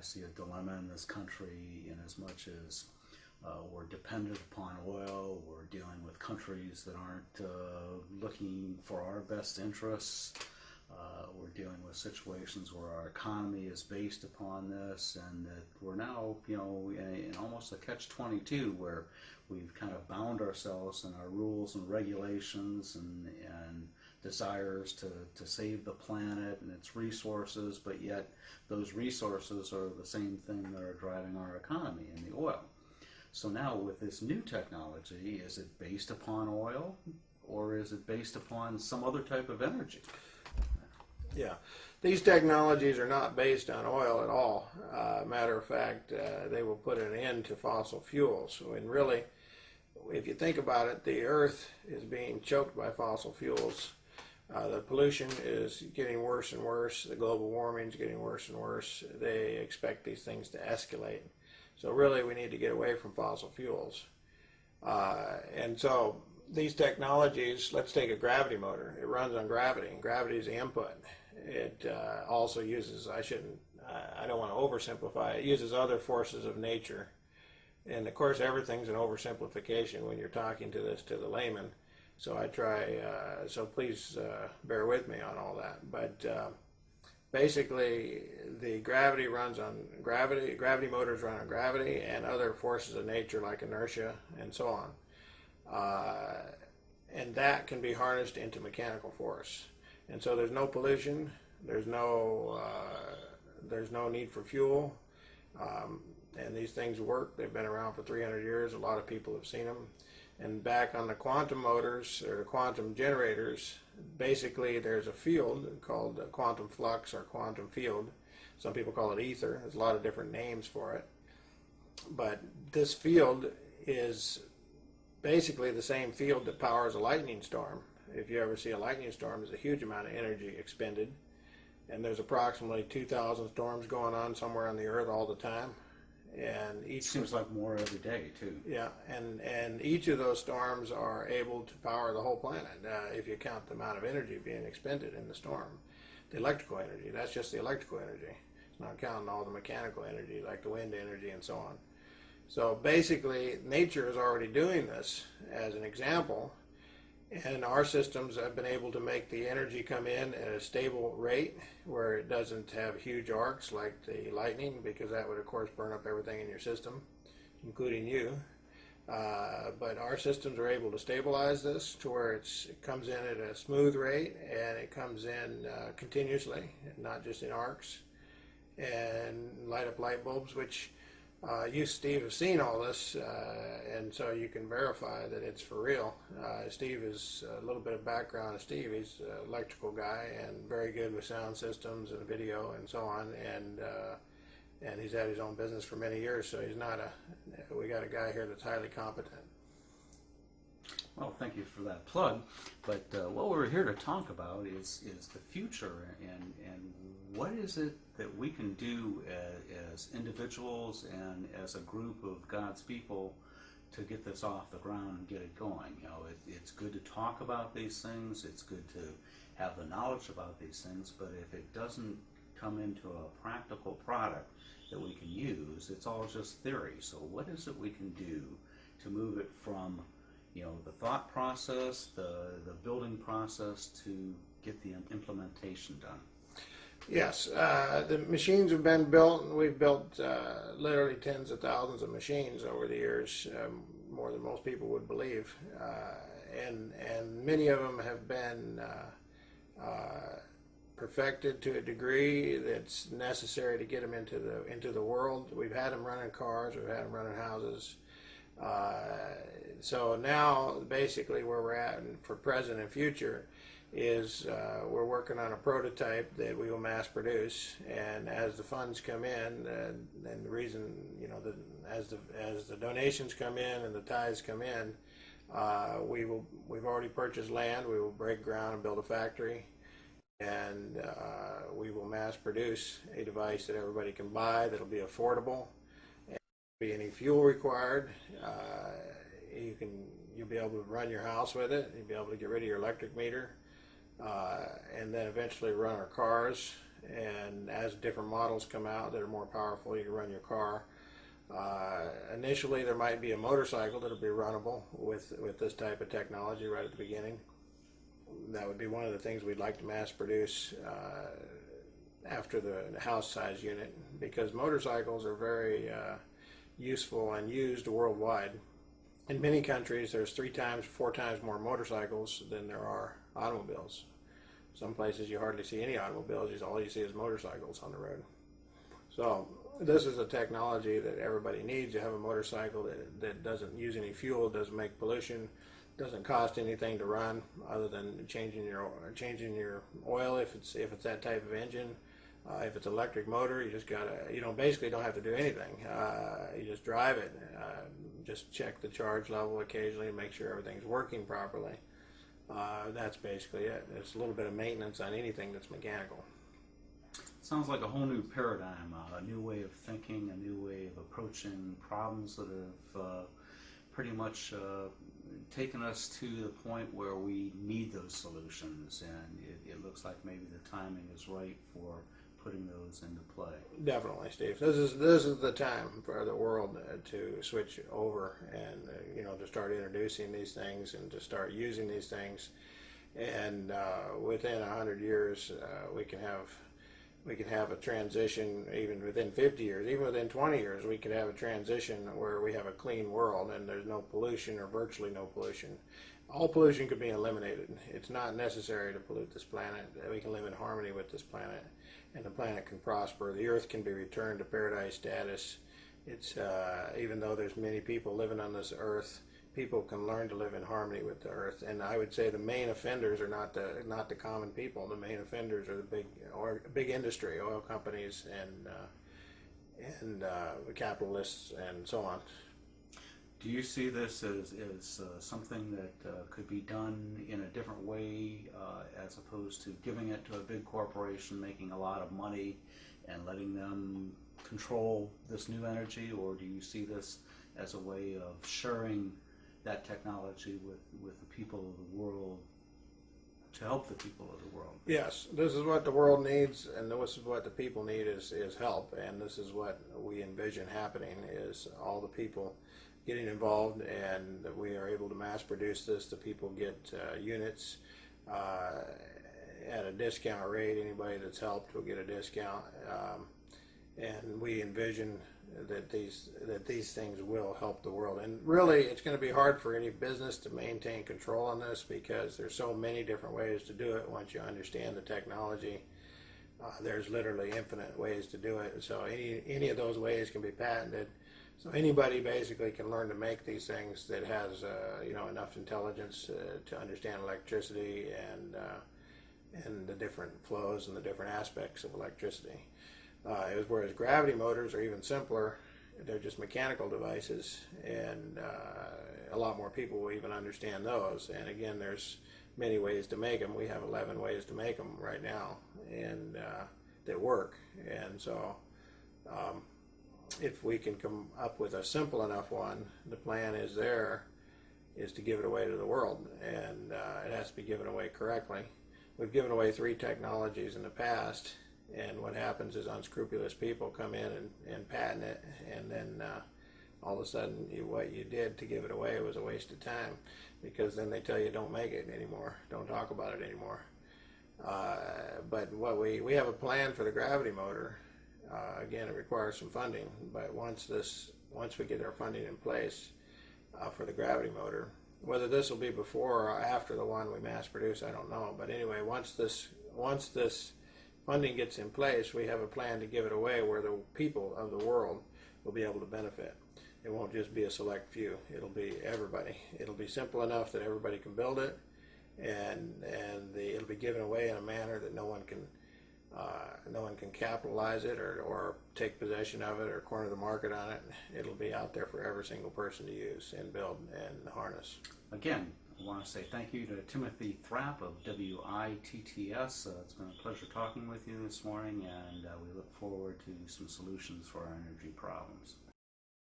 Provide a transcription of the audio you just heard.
see a dilemma in this country in as much as we're dependent upon oil. We're dealing with countries that aren't looking for our best interests. We're dealing with situations where our economy is based upon this, and that we're now, in almost a catch-22 where we've kind of bound ourselves in our rules and regulations and desires to save the planet and its resources, but yet those resources are the same thing that are driving our economy in the oil. So now with this new technology, is it based upon oil or is it based upon some other type of energy? Yeah, these technologies are not based on oil at all. Matter of fact, they will put an end to fossil fuels. And really, if you think about it, the Earth is being choked by fossil fuels. The pollution is getting worse and worse. The global warming is getting worse and worse. They expect these things to escalate. So really, we need to get away from fossil fuels. And so these technologies, let's take a gravity motor. It runs on gravity, and gravity is the input. It also uses, I don't want to oversimplify, it uses other forces of nature. And of course, everything's an oversimplification when you're talking to the layman. So I try, so please bear with me on all that. But basically, the gravity runs on gravity, gravity motors run on gravity and other forces of nature like inertia and so on. And that can be harnessed into mechanical force. And so there's no pollution, there's no need for fuel, and these things work. They've been around for 300 years. A lot of people have seen them. And back on the quantum motors or the quantum generators, basically there's a field called quantum flux or quantum field. Some people call it ether. There's a lot of different names for it. But this field is basically the same field that powers a lightning storm. If you ever see a lightning storm, there's a huge amount of energy expended. And there's approximately 2,000 storms going on somewhere on the Earth all the time. And each seems like more every day too. Yeah, and each of those storms are able to power the whole planet if you count the amount of energy being expended in the storm. The electrical energy, that's just the electrical energy. It's not counting all the mechanical energy like the wind energy and so on. So basically, nature is already doing this as an example, and our systems have been able to make the energy come in at a stable rate where it doesn't have huge arcs like the lightning, because that would of course burn up everything in your system, including you. But our systems are able to stabilize this to where it comes in at a smooth rate, and it comes in continuously, not just in arcs, and light up light bulbs, which you, Steve, have seen all this, and so you can verify that it's for real. Steve is a little bit of background. Steve, he's an electrical guy and very good with sound systems and video and so on, and he's had his own business for many years, so he's not we got a guy here that's highly competent. Well, thank you for that plug. But what we're here to talk about is the future, and what is it that we can do as individuals and as a group of God's people to get this off the ground and get it going. It's good to talk about these things. It's good to have the knowledge about these things. But if it doesn't come into a practical product that we can use, it's all just theory. So what is it we can do to move it from the thought process, the building process, to get the implementation done? Yes, the machines have been built, and we've built literally tens of thousands of machines over the years, more than most people would believe, and many of them have been perfected to a degree that's necessary to get them into the world. We've had them running cars, we've had them running houses. So now, basically, where we're at for present and future is we're working on a prototype that we will mass produce, and as the funds come in, and the reason, as the donations come in and the tithes come in, we've already purchased land. We will break ground and build a factory, and we will mass produce a device that everybody can buy that'll be affordable. And be any fuel required. You'll be able to run your house with it. You'll be able to get rid of your electric meter. And then eventually run our cars and as different models come out that are more powerful, you can run your car. Initially, there might be a motorcycle that'll be runnable with this type of technology right at the beginning. That would be one of the things we'd like to mass produce after the house size unit, because motorcycles are very useful and used worldwide. In many countries, there's 3 times, 4 times more motorcycles than there are automobiles. Some places you hardly see any automobiles, all you see is motorcycles on the road. So this is a technology that everybody needs. You have a motorcycle that doesn't use any fuel, doesn't make pollution, doesn't cost anything to run other than changing your oil if it's that type of engine. If it's electric motor, you just basically don't have to do anything. You just drive it. Just check the charge level occasionally and make sure everything's working properly. That's basically it. It's a little bit of maintenance on anything that's mechanical. Sounds like a whole new paradigm, a new way of thinking, a new way of approaching problems that have pretty much taken us to the point where we need those solutions, and it looks like maybe the timing is right for putting those into play. Definitely, Steve. This is the time for the world to switch over and to start introducing these things and to start using these things. And within 100 years, we can have a transition. Even within 50 years, even within 20 years, we could have a transition where we have a clean world and there's no pollution or virtually no pollution. All pollution could be eliminated. It's not necessary to pollute this planet. We can live in harmony with this planet, and the planet can prosper. The earth can be returned to paradise status. It's even though there's many people living on this earth, people can learn to live in harmony with the earth. And I would say the main offenders are not the common people. The main offenders are the big industry, oil companies, and the capitalists, and so on. Do you see this as something that could be done in a different way, as opposed to giving it to a big corporation, making a lot of money, and letting them control this new energy? Or do you see this as a way of sharing that technology with the people of the world, to help the people of the world? Yes, this is what the world needs, and this is what the people need is help, and this is what we envision happening, is all the people getting involved, and that we are able to mass produce this. The people get units at a discount rate. Anybody that's helped will get a discount, and we envision that these things will help the world. And really, it's going to be hard for any business to maintain control on this, because there's so many different ways to do it. Once you understand the technology, there's literally infinite ways to do it. So any of those ways can be patented. So anybody basically can learn to make these things that has enough intelligence to understand electricity and the different flows and the different aspects of electricity. Whereas gravity motors are even simpler. They're just mechanical devices, and a lot more people will even understand those. And again, there's many ways to make them. We have 11 ways to make them right now, and that work. And so if we can come up with a simple enough one, the plan is to give it away to the world, and it has to be given away correctly. We've given away 3 technologies in the past, and what happens is unscrupulous people come in and patent it, and then all of a sudden what you did to give it away was a waste of time, because then they tell you don't make it anymore, don't talk about it anymore. But what we have a plan for the gravity motor. Again, it requires some funding, but once we get our funding in place for the gravity motor, whether this will be before or after the one we mass produce, I don't know. But anyway, once this funding gets in place, we have a plan to give it away where the people of the world will be able to benefit. It won't just be a select few. It'll be everybody. It'll be simple enough that everybody can build it, and it'll be given away in a manner that no one can capitalize it or take possession of it or corner the market on it. It'll be out there for every single person to use and build and harness. Again, I want to say thank you to Timothy Thrapp of wTimothy. It's been a pleasure talking with you this morning, and we look forward to some solutions for our energy problems.